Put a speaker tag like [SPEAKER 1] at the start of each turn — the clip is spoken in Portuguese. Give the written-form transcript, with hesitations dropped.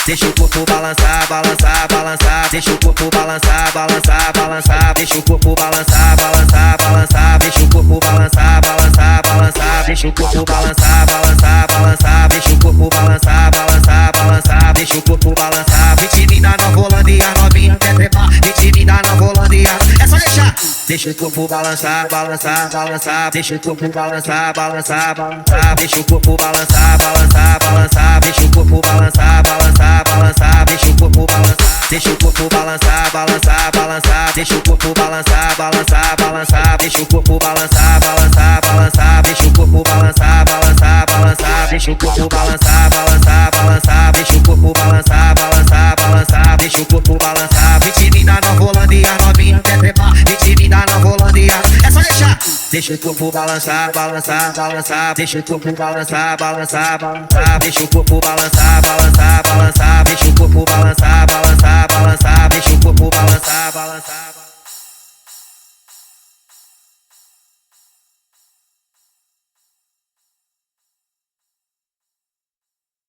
[SPEAKER 1] deixa o corpo balançar, balançar, balançar, deixa o corpo balançar, balançar, balançar, deixa o corpo balançar, balançar, balançar, deixa o corpo balançar, balançar, balançar, deixa o corpo balançar, balançar, balançar, deixa o corpo balançar, balançar, balançar, deixa o corpo balançar. Vitimina na Nova Holândia, novinha quer trepar, vitimina na Nova Holândia, é só deixar. Deixa o corpo balançar, balançar, balançar, deixa o corpo balançar, balançar, balançar, deixa o corpo balançar, balançar, balançar, deixa o corpo balançar, balançar, balançar, deixa o corpo balançar, deixa o corpo balançar, balançar, balançar, deixa o corpo balançar, balançar, balançar, deixa o corpo balançar, balançar, balançar, deixa o corpo balançar, balançar, balançar, deixa o corpo balançar, balançar, balançar, deixa o corpo balançar, balançar, balançar, deixa o corpo balançar. Vitimina na Nova Holândia, novinha quer trepar, vitimina na Nova Holândia, é só deixar. Deixa o corpo balançar, balançar, balançar, deixa o corpo balançar, balançar, balançar, deixa o corpo balançar, balançar, balançar.